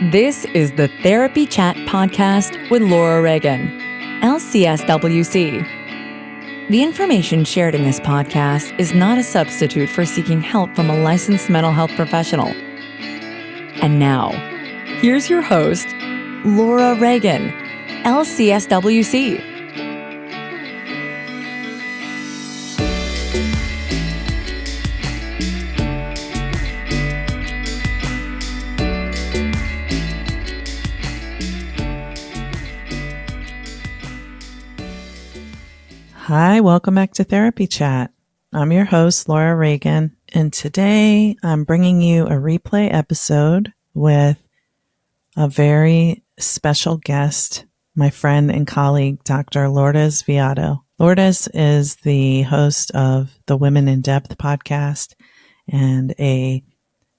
This is the Therapy Chat Podcast with Laura Reagan, LCSWC. The information shared in this podcast is not a substitute for seeking help from a licensed mental health professional. And now, here's your host, Laura Reagan, LCSWC. Hi, welcome back to Therapy Chat. I'm your host, Laura Reagan, and today I'm bringing you a replay episode with a very special guest, my friend and colleague, Dr. Lourdes Viado. Lourdes is the host of the Women in Depth podcast and a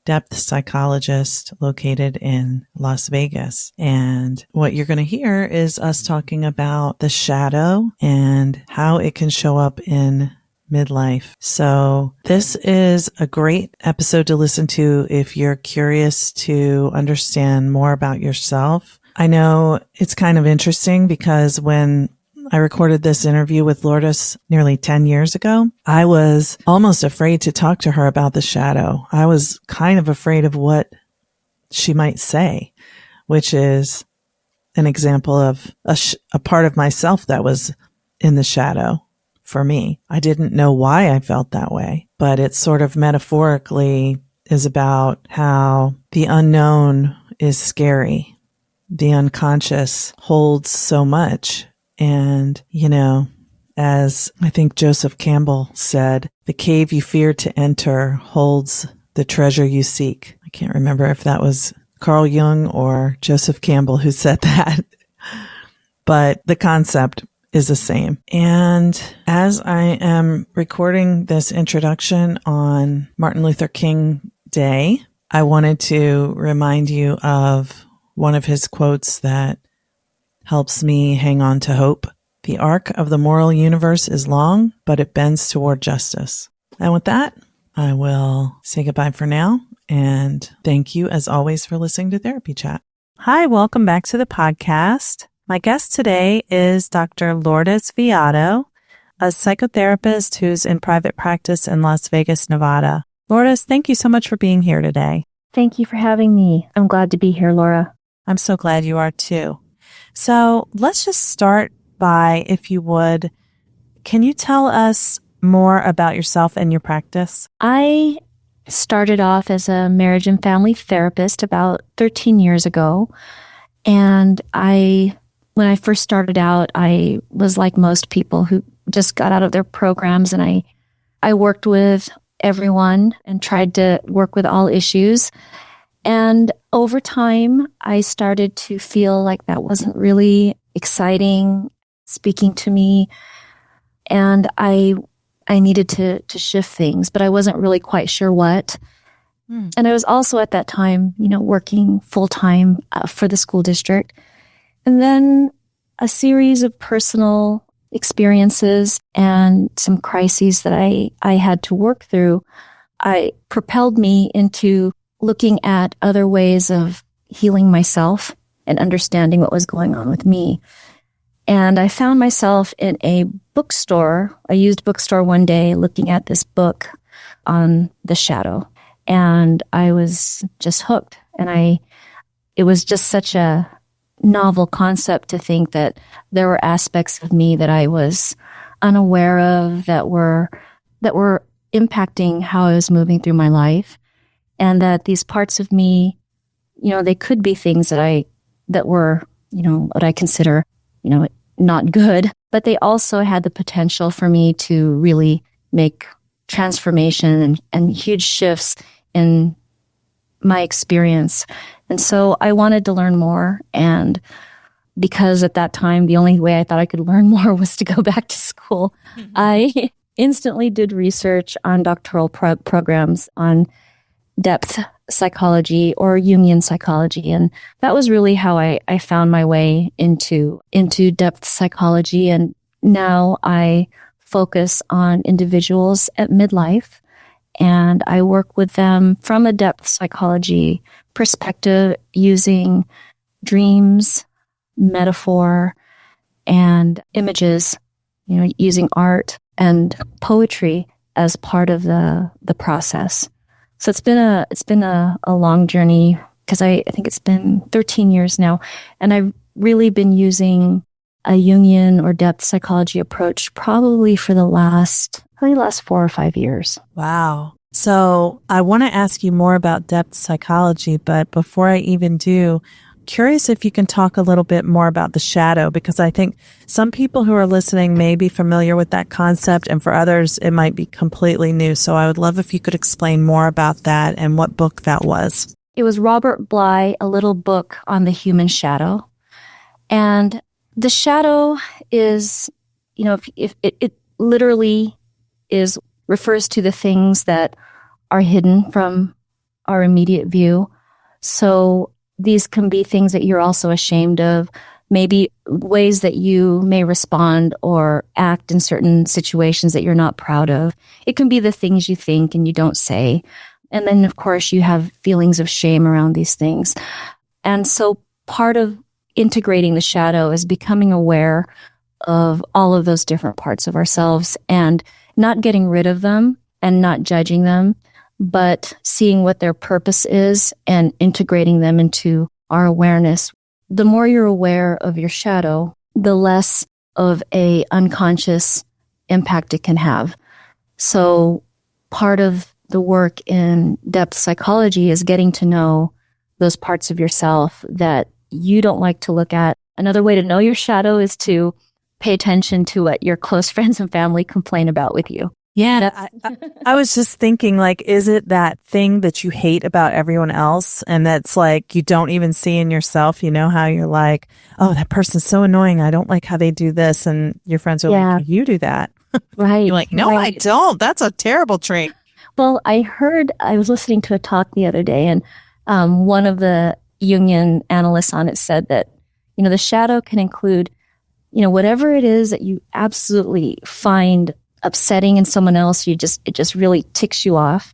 depth psychologist located in Las Vegas. And what you're going to hear is us talking about the shadow and how it can show up in midlife. So this is a great episode to listen to if you're curious to understand more about yourself. I know it's kind of interesting because when I recorded this interview with Lourdes nearly 10 years ago, I was almost afraid to talk to her about the shadow. I was kind of afraid of what she might say, which is an example of a part of myself that was in the shadow for me. I didn't know why I felt that way, but it sort of metaphorically is about how the unknown is scary. The unconscious holds so much. And, you know, as I think Joseph Campbell said, the cave you fear to enter holds the treasure you seek. I can't remember if that was Carl Jung or Joseph Campbell who said that, but the concept is the same. And as I am recording this introduction on Martin Luther King Day, I wanted to remind you of one of his quotes that helps me hang on to hope. The arc of the moral universe is long, but it bends toward justice. And with that, I will say goodbye for now. And thank you, as always, for listening to Therapy Chat. Hi, welcome back to the podcast. My guest today is Dr. Lourdes Viado, a psychotherapist who's in private practice in Las Vegas, Nevada. Lourdes, thank you so much for being here today. Thank you for having me. I'm glad to be here, Laura. I'm so glad you are too. So let's just start by, if you would, can you tell us more about yourself and your practice? I started off as a marriage and family therapist about 13 years ago. And when I first started out, I was like most people who just got out of their programs, and I worked with everyone and tried to work with all issues. And over time, I started to feel like that wasn't really exciting, speaking to me. And I needed to shift things, but I wasn't really quite sure what. And I was also at that time, working full time for the school district. And then a series of personal experiences and some crises that I had to work through, propelled me into looking at other ways of healing myself and understanding what was going on with me. And I found myself in a bookstore, a used bookstore one day, looking at this book on the shadow. And I was just hooked. And it was just such a novel concept to think that there were aspects of me that I was unaware of that were impacting how I was moving through my life. And that these parts of me, they could be things that were, what I consider, not good, but they also had the potential for me to really make transformation and huge shifts in my experience. And so I wanted to learn more. And because at that time, the only way I thought I could learn more was to go back to school, I instantly did research on doctoral programs on depth psychology or Jungian psychology. And that was really how I found my way into depth psychology. And now I focus on individuals at midlife and I work with them from a depth psychology perspective using dreams, metaphor, and images, using art and poetry as part of the process. So it's been a long journey, because I think it's been 13 years now, and I've really been using a Jungian or depth psychology approach probably for the last 4 or 5 years. Wow. So I want to ask you more about depth psychology, but before I even do, curious if you can talk a little bit more about the shadow, because I think some people who are listening may be familiar with that concept, and for others, it might be completely new. So I would love if you could explain more about that and what book that was. It was Robert Bly, A Little Book on the Human Shadow. And the shadow is, if it literally refers to the things that are hidden from our immediate view. So these can be things that you're also ashamed of, maybe ways that you may respond or act in certain situations that you're not proud of. It can be the things you think and you don't say. And then, of course, you have feelings of shame around these things. And so part of integrating the shadow is becoming aware of all of those different parts of ourselves and not getting rid of them and not judging them, but seeing what their purpose is and integrating them into our awareness. The more you're aware of your shadow, the less of a unconscious impact it can have. So part of the work in depth psychology is getting to know those parts of yourself that you don't like to look at. Another way to know your shadow is to pay attention to what your close friends and family complain about with you. Yeah. I was just thinking, is it that thing that you hate about everyone else and that's you don't even see in yourself? How you're like, oh, that person's so annoying. I don't like how they do this. And your friends are like, you do that. Right. You're like, no, right. I don't. That's a terrible trait. Well, I was listening to a talk the other day, and one of the Jungian analysts on it said that, the shadow can include, whatever it is that you absolutely find upsetting in someone else, it just really ticks you off,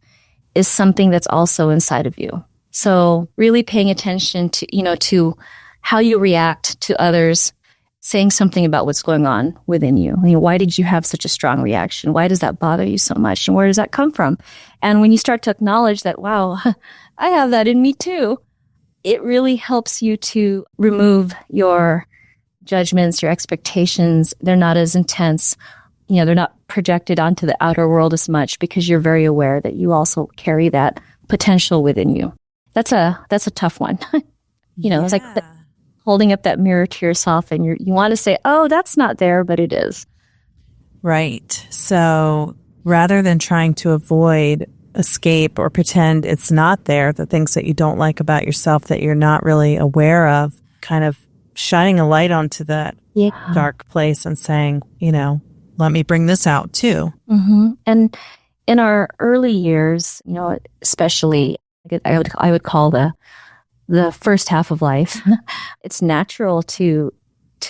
is something that's also inside of you. So really paying attention to how you react to others saying something about what's going on within you. Why did you have such a strong reaction? Why does that bother you so much? And where does that come from? And when you start to acknowledge that, wow, I have that in me too, it really helps you to remove your judgments, your expectations. They're not as intense. They're not projected onto the outer world as much because you're very aware that you also carry that potential within you. That's a tough one. It's like holding up that mirror to yourself, and you want to say, oh, that's not there, but it is. Right. So rather than trying to avoid, escape, or pretend it's not there, the things that you don't like about yourself that you're not really aware of, kind of shining a light onto that dark place and saying, let me bring this out too. Mm-hmm. And in our early years, especially, I would call the first half of life, it's natural to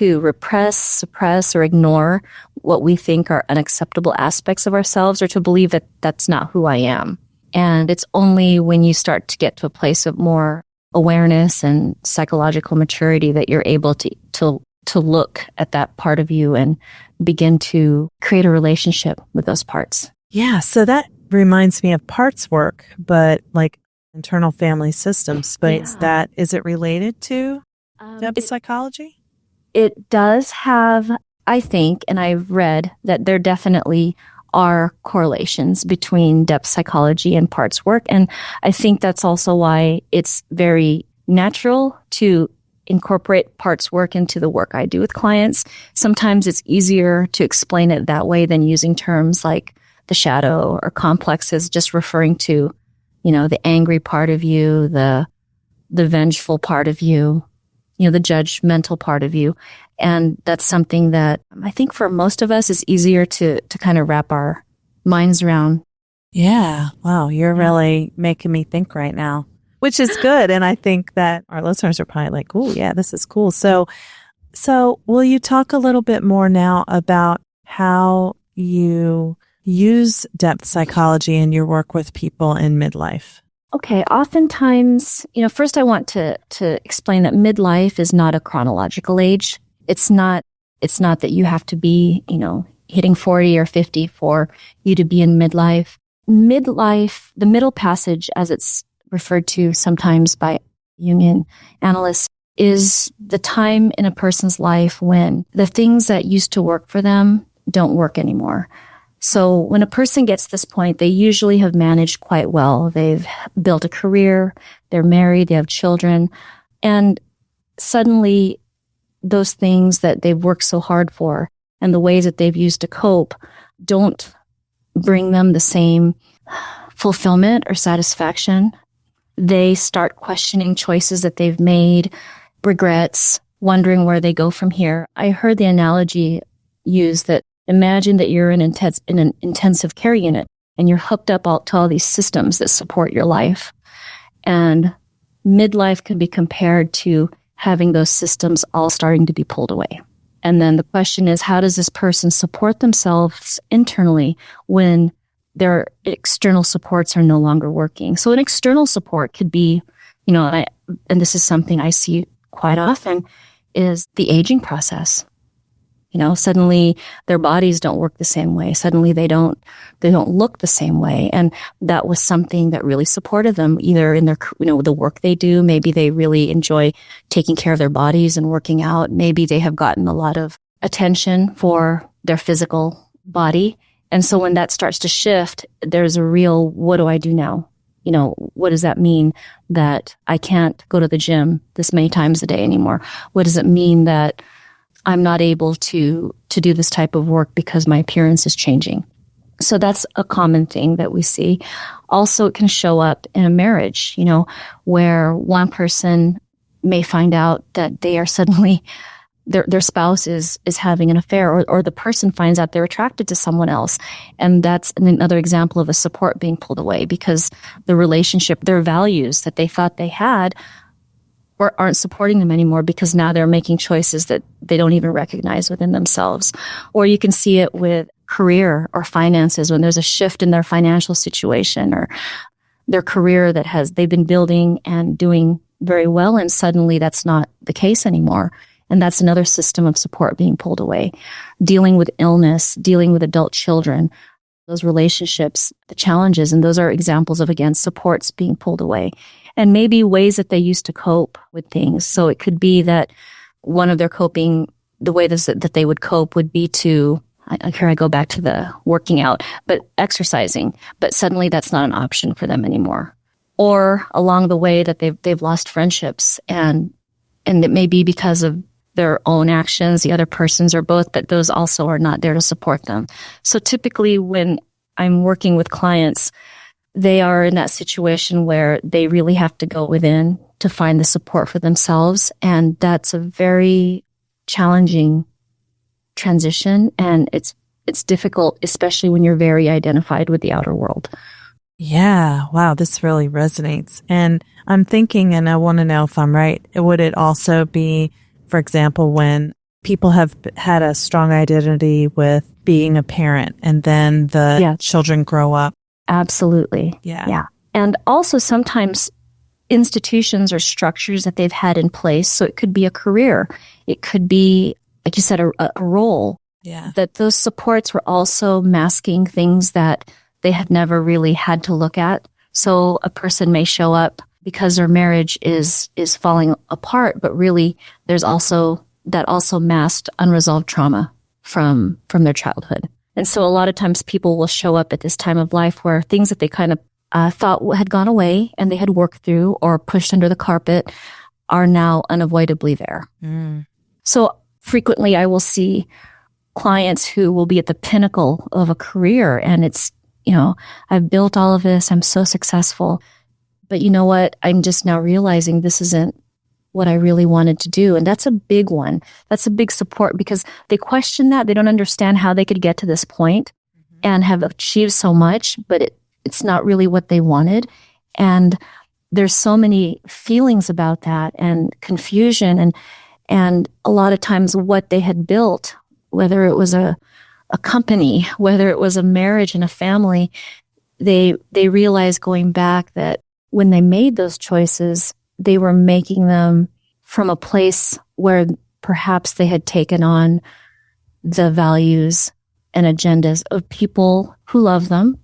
repress, suppress, or ignore what we think are unacceptable aspects of ourselves, or to believe that that's not who I am. And it's only when you start to get to a place of more awareness and psychological maturity that you're able to look at that part of you and begin to create a relationship with those parts. Yeah. So that reminds me of parts work, but internal family systems. But is it related to depth psychology? It does have, I think, and I've read that there definitely are correlations between depth psychology and parts work. And I think that's also why it's very natural to incorporate parts work into the work I do with clients. Sometimes it's easier to explain it that way than using terms like the shadow or complexes, just referring to, the angry part of you, the vengeful part of you, the judgmental part of you. And that's something that I think for most of us is easier to kind of wrap our minds around. Yeah. Wow. You're really making me think right now, which is good. And I think that our listeners are probably like, oh, yeah, this is cool. So will you talk a little bit more now about how you use depth psychology in your work with people in midlife? Okay, oftentimes, first I want to explain that midlife is not a chronological age. It's not that you have to be, hitting 40 or 50 for you to be in midlife. Midlife, the middle passage, as it's referred to sometimes by Jungian analysts, is the time in a person's life when the things that used to work for them don't work anymore. So when a person gets to this point, they usually have managed quite well. They've built a career, they're married, they have children, and suddenly those things that they've worked so hard for and the ways that they've used to cope don't bring them the same fulfillment or satisfaction. They start questioning choices that they've made, regrets, wondering where they go from here. I heard the analogy used that imagine that you're in an intensive care unit and you're hooked up to all these systems that support your life. And midlife can be compared to having those systems all starting to be pulled away. And then the question is, how does this person support themselves internally when their external supports are no longer working? So an external support could be, and this is something I see quite often, is the aging process. Suddenly their bodies don't work the same way. Suddenly they don't look the same way. And that was something that really supported them, either in their, the work they do. Maybe they really enjoy taking care of their bodies and working out. Maybe they have gotten a lot of attention for their physical body. And so when that starts to shift, there's a real, what do I do now? What does that mean that I can't go to the gym this many times a day anymore? What does it mean that I'm not able to do this type of work because my appearance is changing? So that's a common thing that we see. Also, it can show up in a marriage, where one person may find out that they are suddenly, their spouse is having an affair, or the person finds out they're attracted to someone else. And that's another example of a support being pulled away because the relationship, their values that they thought they had aren't supporting them anymore because now they're making choices that they don't even recognize within themselves. Or you can see it with career or finances when there's a shift in their financial situation or their career that they've been building and doing very well, and suddenly that's not the case anymore. And that's another system of support being pulled away. Dealing with illness, dealing with adult children, those relationships, the challenges, and those are examples of, again, supports being pulled away. And maybe ways that they used to cope with things. So it could be that one of their coping, the way that they would cope would be to, here I go back to the working out, but exercising. But suddenly that's not an option for them anymore. Or along the way that they've lost friendships, and it may be because of their own actions, the other person's, or both, that those also are not there to support them. So typically when I'm working with clients, they are in that situation where they really have to go within to find the support for themselves. And that's a very challenging transition. And it's difficult, especially when you're very identified with the outer world. Yeah. Wow. This really resonates. And I'm thinking, and I want to know if I'm right, would it also be, for example, when people have had a strong identity with being a parent and then the children grow up? Absolutely. Yeah. And also sometimes institutions or structures that they've had in place. So it could be a career. It could be, like you said, a role. Yeah. That those supports were also masking things that they had never really had to look at. So a person may show up because their marriage is falling apart, but really there's also masked unresolved trauma from their childhood. And so a lot of times people will show up at this time of life where things that they kind of thought had gone away and they had worked through or pushed under the carpet are now unavoidably there. So frequently I will see clients who will be at the pinnacle of a career and it's, I've built all of this, I'm so successful, but you know what? I'm just now realizing this isn't what I really wanted to do. And that's a big one. That's a big support because they question that. They don't understand how they could get to this point and have achieved so much, but it's not really what they wanted. And there's so many feelings about that and confusion and a lot of times what they had built, whether it was a a company, whether it was a marriage and a family, they realized going back that when they made those choices, they were making them from a place where perhaps they had taken on the values and agendas of people who love them,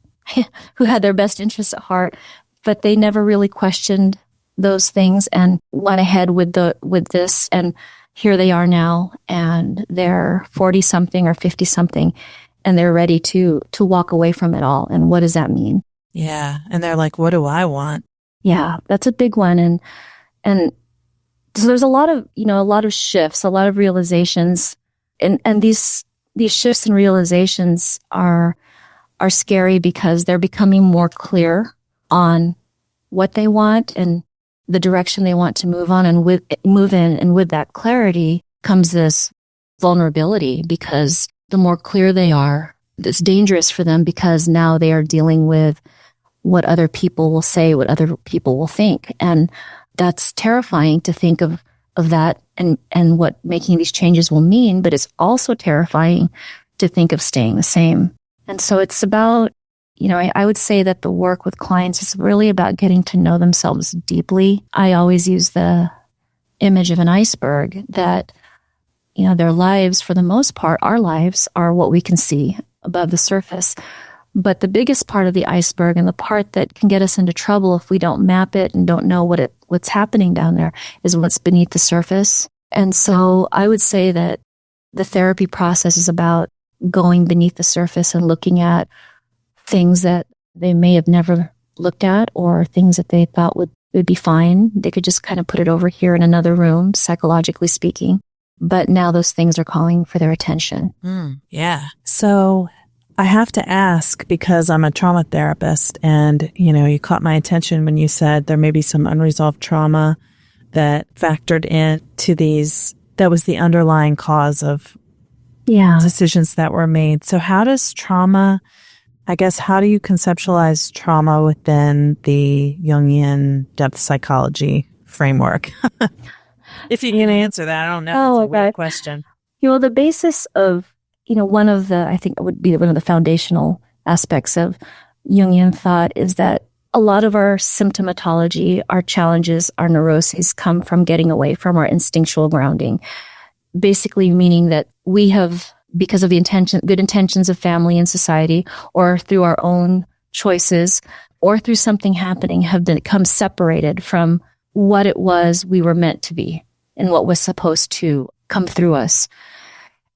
who had their best interests at heart, but they never really questioned those things and went ahead with this. And here they are now, and they're 40 something or 50 something, and they're ready to walk away from it all. And what does that mean? Yeah. And they're like, what do I want? Yeah, that's a big one. And so there's a lot of shifts, a lot of realizations, and these shifts and realizations are scary because they're becoming more clear on what they want and the direction they want to move on, and move in. And with that clarity comes this vulnerability, because the more clear they are, it's dangerous for them, because now they are dealing with what other people will say, what other people will think. And that's terrifying to think of that and what making these changes will mean. But it's also terrifying to think of staying the same. And so it's about, I would say that the work with clients is really about getting to know themselves deeply. I always use the image of an iceberg that, their lives, for the most part, our lives are what we can see above the surface. But the biggest part of the iceberg, and the part that can get us into trouble if we don't map it and don't know what's happening down there, is what's beneath the surface. And so I would say that the therapy process is about going beneath the surface and looking at things that they may have never looked at, or things that they thought would be fine. They could just kind of put it over here in another room, psychologically speaking. But now those things are calling for their attention. Yeah. So I have to ask, because I'm a trauma therapist, and, you caught my attention when you said there may be some unresolved trauma that factored into these, that was the underlying cause of decisions that were made. So how does trauma, how do you conceptualize trauma within the Jungian depth psychology framework? If you can answer that, I don't know. It's a weird question. The basis of, I think it would be one of the foundational aspects of Jungian thought is that a lot of our symptomatology, our challenges, our neuroses come from getting away from our instinctual grounding. Basically meaning that we have, because of the good intentions of family and society, or through our own choices, or through something happening, have become separated from what it was we were meant to be and what was supposed to come through us.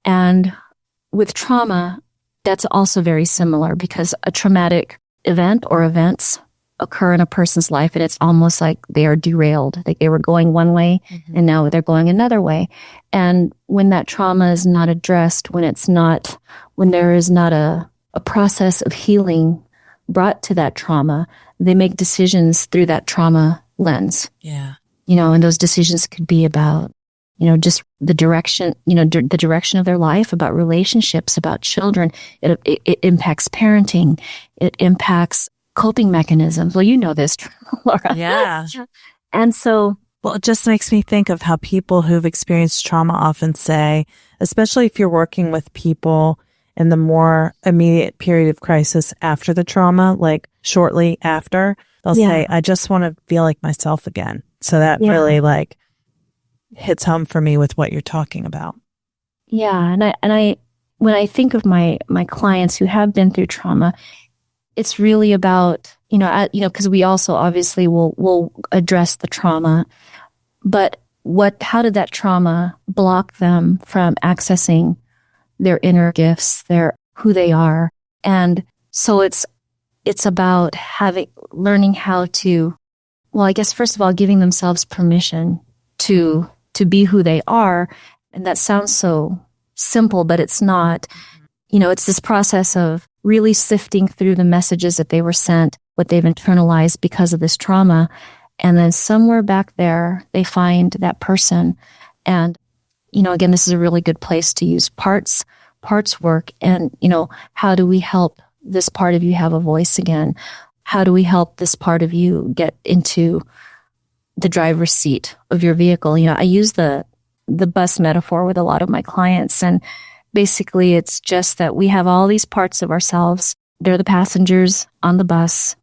And with trauma, that's also very similar, because a traumatic event or events occur in a person's life, and it's almost like they are derailed. Like they were going one way, and now they're going another way. And when that trauma is not addressed, when there is not a process of healing brought to that trauma, they make decisions through that trauma lens. Yeah. And those decisions could be about, just the direction, the direction of their life, about relationships, about children. It impacts parenting. It impacts coping mechanisms. Well, you know this, Laura. Yeah. And so, well, it just makes me think of how people who've experienced trauma often say, especially if you're working with people in the more immediate period of crisis after the trauma, like shortly after, they'll say, I just want to feel like myself again. So that really hits home for me with what you're talking about. Yeah. And I when I think of my clients who have been through trauma, it's really about, because we also obviously will address the trauma, but how did that trauma block them from accessing their inner gifts, who they are? And so it's about learning how to, well, I guess first of all, giving themselves permission to be who they are. And that sounds so simple, but it's not. It's this process of really sifting through the messages that they were sent, what they've internalized because of this trauma. And then somewhere back there, they find that person. And, again, this is a really good place to use parts work. And, how do we help this part of you have a voice again? How do we help this part of you get into the driver's seat of your vehicle? I use the bus metaphor with a lot of my clients, and basically it's just that we have all these parts of ourselves. They're the passengers on the bus.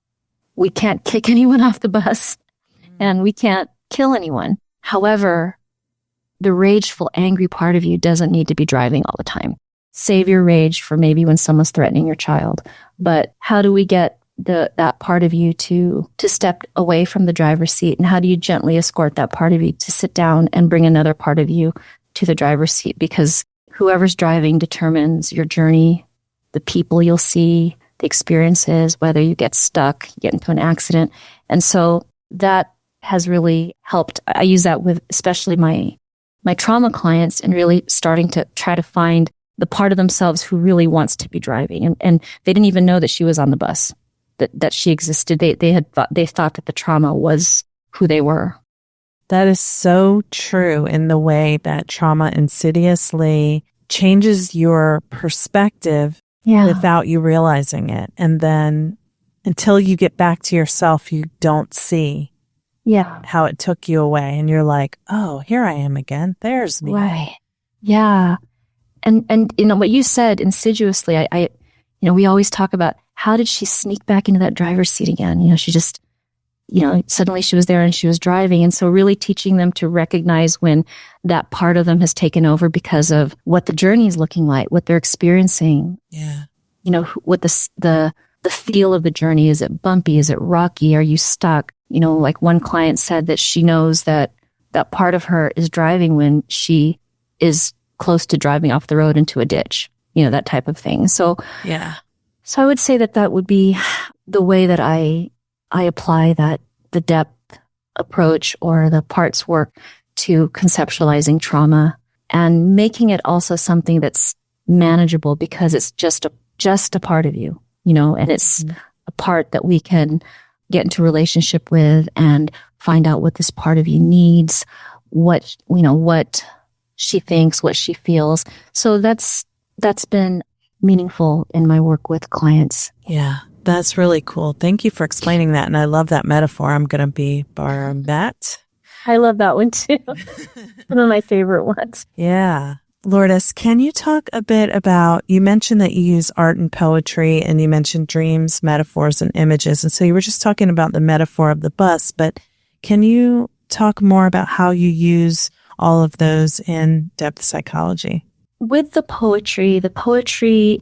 We can't kick anyone off the bus, and we can't kill anyone. However, the rageful, angry part of you doesn't need to be driving all the time. Save your rage for maybe when someone's threatening your child. But how do we get that part of you to step away from the driver's seat? And how do you gently escort that part of you to sit down and bring another part of you to the driver's seat? Because whoever's driving determines your journey, the people you'll see, the experiences, whether you get stuck, you get into an accident. And so that has really helped. I use that with especially my trauma clients, and really starting to try to find the part of themselves who really wants to be driving. And they didn't even know that she was on the bus, that she existed. They thought that the trauma was who they were. That is so true in the way that trauma insidiously changes your perspective without you realizing it. And then until you get back to yourself, you don't see how it took you away. And you're like, oh, here I am again. There's me. Right. Yeah. And you know what you said insidiously, I we always talk about how did she sneak back into that driver's seat again? She just, suddenly she was there and she was driving. And so really teaching them to recognize when that part of them has taken over because of what the journey is looking like, what they're experiencing. Yeah. What the feel of the journey. Is it bumpy? Is it rocky? Are you stuck? Like one client said that she knows that part of her is driving when she is close to driving off the road into a ditch, that type of thing. So, so I would say that would be the way that I apply the depth approach or the parts work to conceptualizing trauma and making it also something that's manageable, because it's just a part of you, and it's a part that we can get into relationship with and find out what this part of you needs, what she thinks, what she feels. So that's been meaningful in my work with clients. Yeah, that's really cool. Thank you for explaining that. And I love that metaphor. I'm going to be borrowing that. I love that one too. One of my favorite ones. Yeah. Lourdes, can you talk a bit about, you mentioned that you use art and poetry, and you mentioned dreams, metaphors, and images. And so you were just talking about the metaphor of the bus, but can you talk more about how you use all of those in depth psychology? With the poetry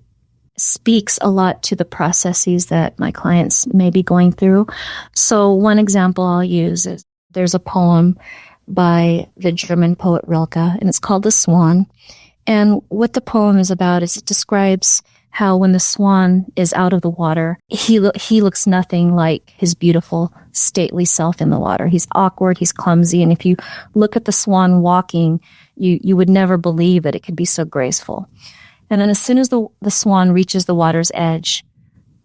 speaks a lot to the processes that my clients may be going through. So one example I'll use is there's a poem by the German poet Rilke, and it's called The Swan. And what the poem is about is it describes how when the swan is out of the water, he looks nothing like his beautiful, stately self in the water. He's awkward, he's clumsy, and if you look at the swan walking, you would never believe that it could be so graceful. And then as soon as the swan reaches the water's edge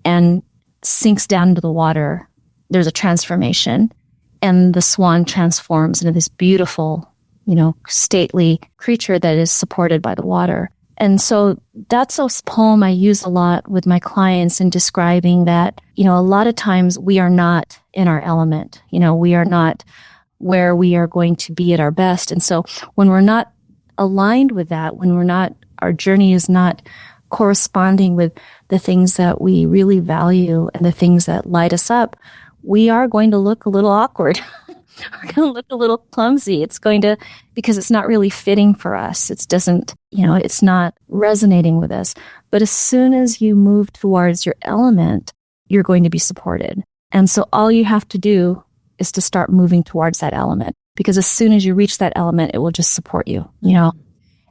and sinks down into the water, there's a transformation, and the swan transforms into this beautiful, stately creature that is supported by the water. And so that's a poem I use a lot with my clients in describing that, a lot of times we are not in our element. We are not where we are going to be at our best. And so when we're not aligned with that, our journey is not corresponding with the things that we really value and the things that light us up, we are going to look a little awkward. We're going to look a little clumsy. Because it's not really fitting for us. It's not resonating with us. But as soon as you move towards your element, you're going to be supported. And so all you have to do is to start moving towards that element, because as soon as you reach that element, it will just support you,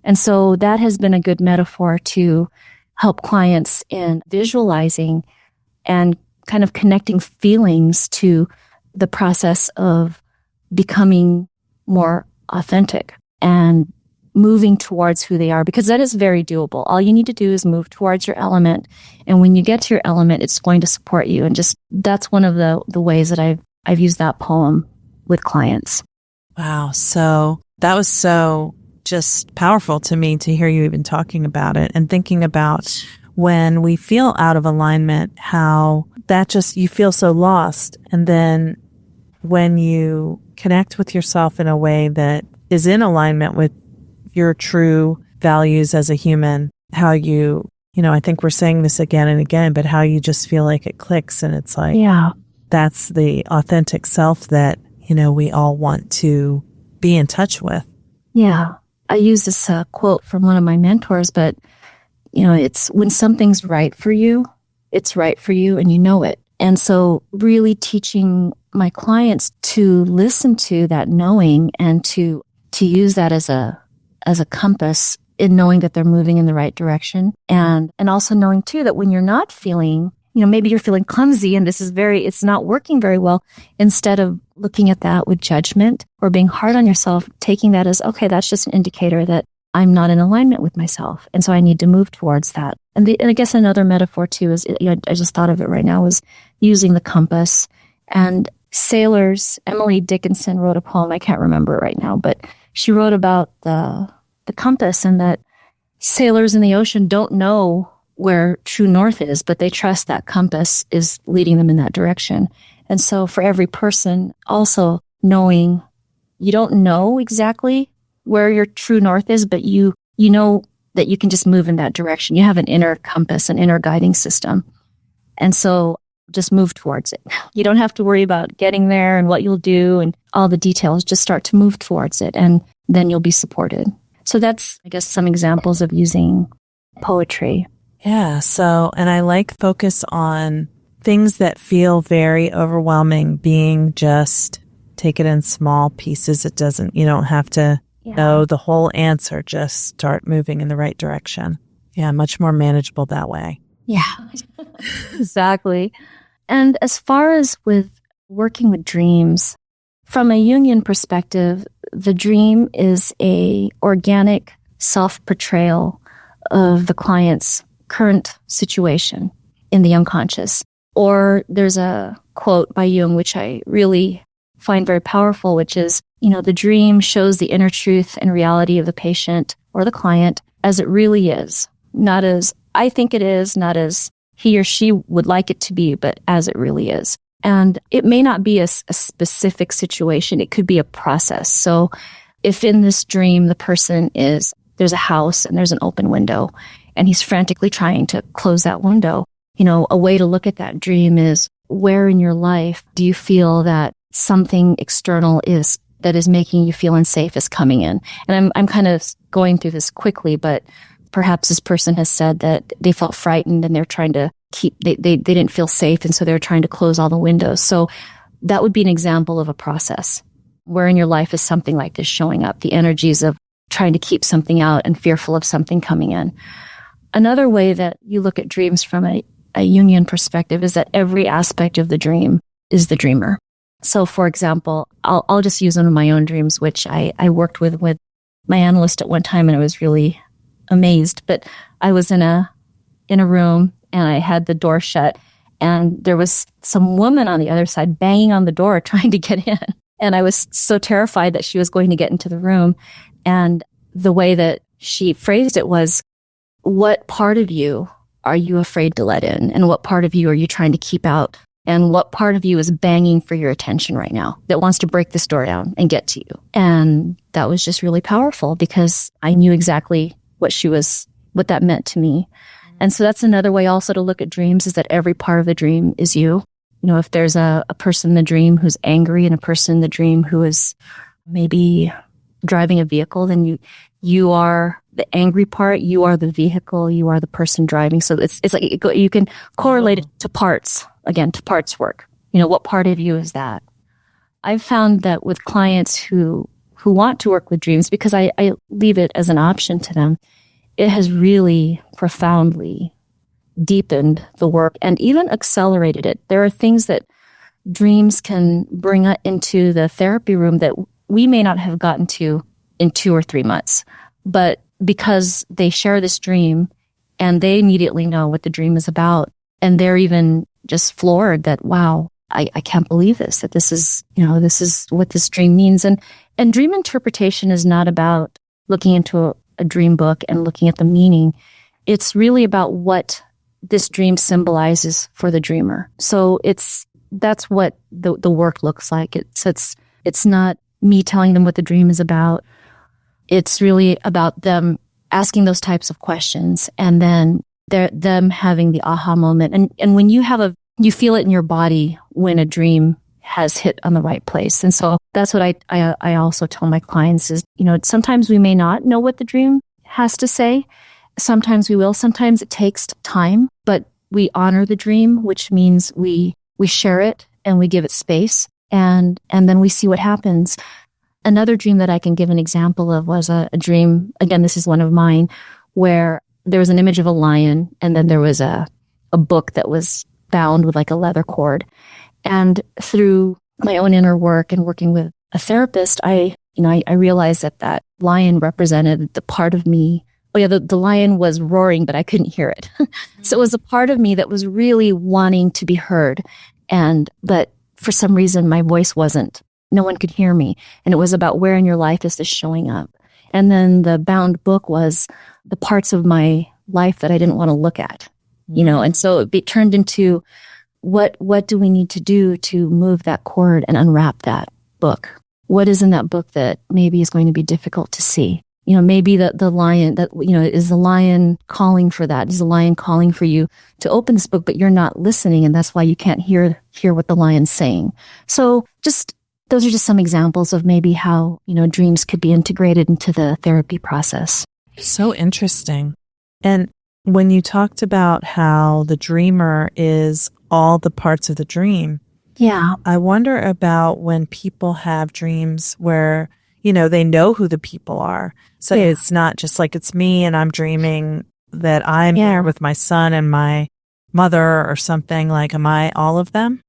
And so that has been a good metaphor to help clients in visualizing and kind of connecting feelings to the process of becoming more authentic and moving towards who they are, because that is very doable. All you need to do is move towards your element. And when you get to your element, it's going to support you. And that's one of the ways that I've used that poem with clients. Wow. So that was so just powerful to me to hear you even talking about it and thinking about when we feel out of alignment, how that you feel so lost. And then when you connect with yourself in a way that is in alignment with your true values as a human, how I think we're saying this again and again, but how you just feel like it clicks and it's like, Yeah. that's the authentic self that, we all want to be in touch with. Yeah. I use this quote from one of my mentors, but, it's when something's right for you, it's right for you and you know it. And so really teaching my clients to listen to that knowing and to use that as a compass in knowing that they're moving in the right direction. And also knowing too that when you're not feeling, maybe you're feeling clumsy and it's not working very well, instead of looking at that with judgment or being hard on yourself, taking that as, okay, that's just an indicator that I'm not in alignment with myself. And so I need to move towards that. And I guess another metaphor too is, I just thought of it right now, was using the compass. And sailors, Emily Dickinson wrote a poem, I can't remember it right now, but she wrote about the compass and that sailors in the ocean don't know where true north is, but they trust that compass is leading them in that direction. And so for every person, also knowing you don't know exactly where your true north is, but you know that you can just move in that direction. You have an inner compass, an inner guiding system. And so just move towards it. You don't have to worry about getting there and what you'll do and all the details. Just start to move towards it and then you'll be supported. So that's, I guess, some examples of using poetry. Yeah. So, and I focus on things that feel very overwhelming, being just take it in small pieces. You don't have to know the whole answer. Just start moving in the right direction. Yeah. Much more manageable that way. Yeah, exactly. And as far as with working with dreams, from a Jungian perspective, the dream is a organic self-portrayal of the client's current situation in the unconscious. Or there's a quote by Jung, which I really find very powerful, which is, the dream shows the inner truth and reality of the patient or the client as it really is, not as I think it is, not as he or she would like it to be, but as it really is. And it may not be a specific situation. It could be a process. So if in this dream, the person there's a house and there's an open window and he's frantically trying to close that window, a way to look at that dream is, where in your life do you feel that something external that is making you feel unsafe is coming in? And I'm kind of going through this quickly, but perhaps this person has said that they felt frightened and they're trying to they didn't feel safe. And so they're trying to close all the windows. So that would be an example of a process. Where in your life is something like this showing up? The energies of trying to keep something out and fearful of something coming in. Another way that you look at dreams from a Jungian perspective is that every aspect of the dream is the dreamer. So for example, I'll just use one of my own dreams, which I worked with my analyst at one time, and I was really amazed. But I was in a room and I had the door shut and there was some woman on the other side banging on the door trying to get in. And I was so terrified that she was going to get into the room. And the way that she phrased it was, what part of you are you afraid to let in? And what part of you are you trying to keep out? And what part of you is banging for your attention right now that wants to break this door down and get to you? And that was just really powerful because I knew exactly what that meant to me. And so that's another way also to look at dreams, is that every part of the dream is you. If there's a person in the dream who's angry and a person in the dream who is maybe driving a vehicle, then you are the angry part, you are the vehicle, you are the person driving. So it's like you can correlate it to parts, again, to parts work. What part of you is that? I've found that with clients who want to work with dreams, because I leave it as an option to them, it has really profoundly deepened the work and even accelerated it. There are things that dreams can bring into the therapy room that we may not have gotten to in 2 or 3 months. But because they share this dream and they immediately know what the dream is about, and they're even just floored that, wow, I can't believe this, that this is what this dream means. And dream interpretation is not about looking into a dream book and looking at the meaning. It's really about what this dream symbolizes for the dreamer. So that's what the work looks like. It's not me telling them what the dream is about. It's really about them asking those types of questions, and then them having the aha moment. And when you feel it in your body when a dream has hit on the right place. And so that's what I also tell my clients is, sometimes we may not know what the dream has to say. Sometimes we will. Sometimes it takes time, but we honor the dream, which means we share it and we give it space, and then we see what happens. Another dream that I can give an example of was a dream, again, this is one of mine, where there was an image of a lion, and then there was a book that was bound with like a leather cord. And through my own inner work and working with a therapist, I realized that lion represented the part of me. Oh yeah, the lion was roaring, but I couldn't hear it. So it was a part of me that was really wanting to be heard. But for some reason, my voice wasn't. No one could hear me. And it was about where in your life is this showing up? And then the bound book was the parts of my life that I didn't want to look at, and so it turned into what do we need to do to move that cord and unwrap that book? What is in that book that maybe is going to be difficult to see? Maybe the lion is the lion calling for that? Is the lion calling for you to open this book, but you're not listening, and that's why you can't hear what the lion's saying. So those are just some examples of maybe how, dreams could be integrated into the therapy process. So interesting. And when you talked about how the dreamer is all the parts of the dream, yeah, I wonder about when people have dreams where, they know who the people are. So it's not just like it's me and I'm dreaming that I'm here with my son and my mother or something. Like, am I all of them?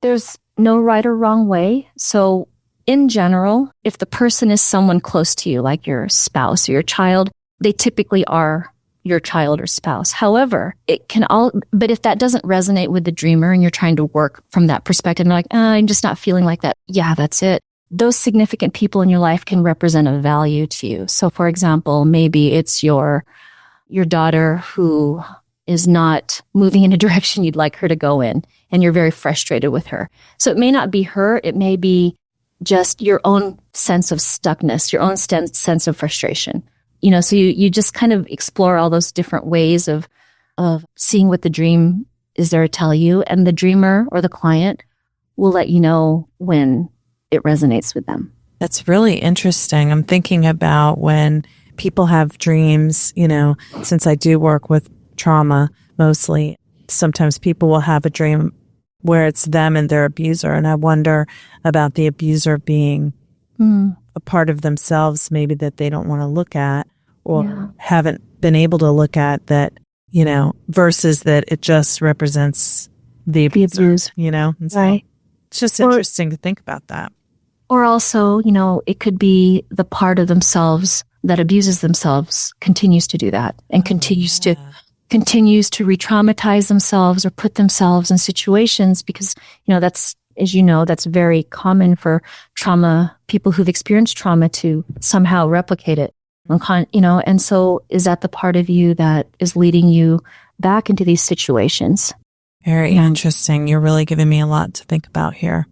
There's no right or wrong way. So in general, if the person is someone close to you, like your spouse or your child, they typically are your child or spouse. However, but if that doesn't resonate with the dreamer and you're trying to work from that perspective, and you're like, I'm just not feeling like that. Yeah, that's it. Those significant people in your life can represent a value to you. So for example, maybe it's your daughter who is not moving in a direction you'd like her to go in, and you're very frustrated with her. So it may not be her, it may be just your own sense of stuckness, your own sense of frustration. So you just kind of explore all those different ways of seeing what the dream is there to tell you, and the dreamer or the client will let you know when it resonates with them. That's really interesting. I'm thinking about when people have dreams, since I do work with trauma mostly, sometimes people will have a dream where it's them and their abuser. And I wonder about the abuser being a part of themselves, maybe that they don't want to look at or haven't been able to look at, that, versus that it just represents the abuser, And so right. It's just interesting to think about that. Or also, it could be the part of themselves that abuses themselves continues to do that and continues to re-traumatize themselves or put themselves in situations, because, that's, as that's very common for trauma, people who've experienced trauma to somehow replicate it. And so is that the part of you that is leading you back into these situations? Very interesting. You're really giving me a lot to think about here.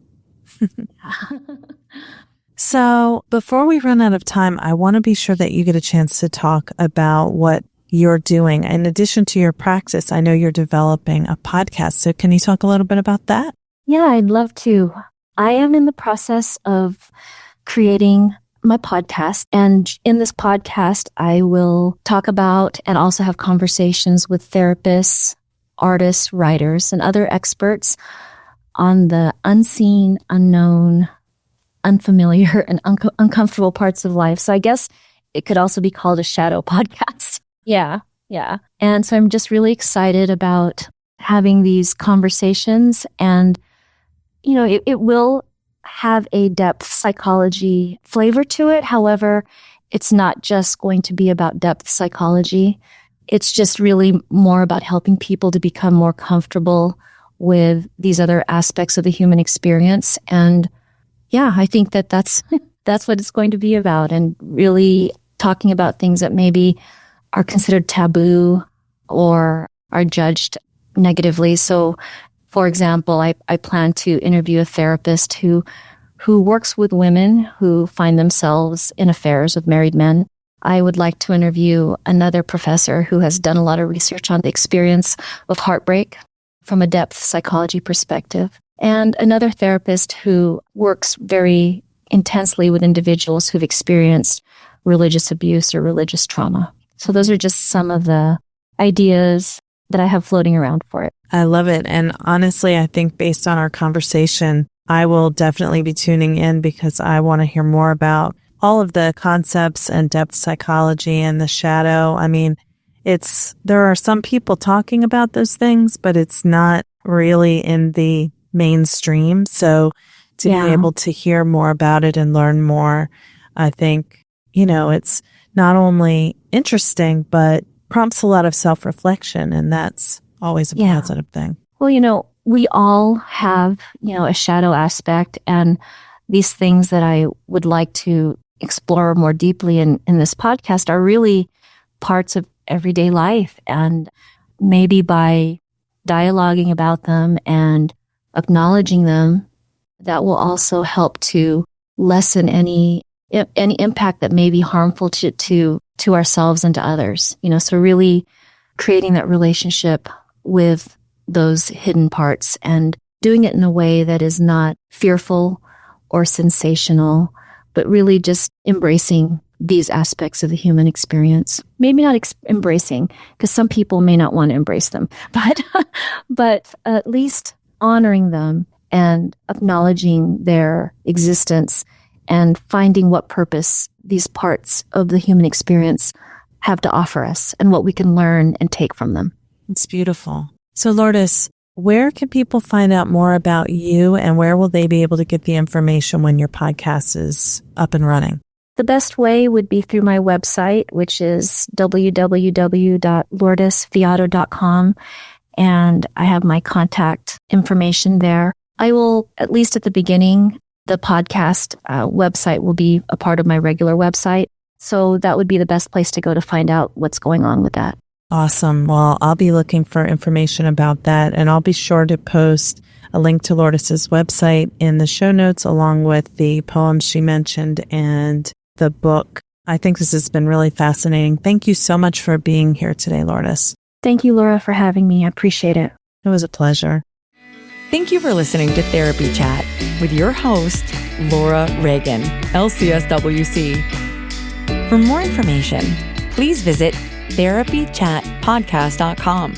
So before we run out of time, I want to be sure that you get a chance to talk about what you're doing. In addition to your practice, I know you're developing a podcast. So can you talk a little bit about that? Yeah, I'd love to. I am in the process of creating my podcast. And in this podcast, I will talk about and also have conversations with therapists, artists, writers, and other experts on the unseen, unknown, unfamiliar, and uncomfortable parts of life. So I guess it could also be called a shadow podcast. Yeah. And so I'm just really excited about having these conversations, and, it will have a depth psychology flavor to it. However, it's not just going to be about depth psychology. It's just really more about helping people to become more comfortable with these other aspects of the human experience. And I think that's what it's going to be about, and really talking about things that maybe are considered taboo or are judged negatively. So, for example, I plan to interview a therapist who works with women who find themselves in affairs with married men. I would like to interview another professor who has done a lot of research on the experience of heartbreak from a depth psychology perspective, and another therapist who works very intensely with individuals who've experienced religious abuse or religious trauma. So those are just some of the ideas that I have floating around for it. I love it. And honestly, I think based on our conversation, I will definitely be tuning in because I want to hear more about all of the concepts and depth psychology and the shadow. I mean, there are some people talking about those things, but it's not really in the mainstream. So to be able to hear more about it and learn more, I think, it's not only interesting, but prompts a lot of self-reflection. And that's always a positive thing. Well, we all have, a shadow aspect, and these things that I would like to explore more deeply in this podcast are really parts of everyday life. And maybe by dialoguing about them and acknowledging them, that will also help to lessen any impact that may be harmful to ourselves and to others. So really creating that relationship with those hidden parts and doing it in a way that is not fearful or sensational, but really just embracing these aspects of the human experience. Maybe not embracing, because some people may not want to embrace them, but at least honoring them and acknowledging their existence and finding what purpose these parts of the human experience have to offer us and what we can learn and take from them. It's beautiful. So Lourdes, where can people find out more about you, and where will they be able to get the information when your podcast is up and running? The best way would be through my website, which is www.lourdesviado.com, and I have my contact information there. I will, at least at the beginning, the podcast website will be a part of my regular website, so that would be the best place to go to find out what's going on with that. Awesome. Well, I'll be looking for information about that, and I'll be sure to post a link to Lourdes's website in the show notes, along with the poems she mentioned and the book. I think this has been really fascinating. Thank you so much for being here today, Lourdes. Thank you, Laura, for having me. I appreciate it. It was a pleasure. Thank you for listening to Therapy Chat with your host, Laura Reagan, LCSWC. For more information, please visit therapychatpodcast.com.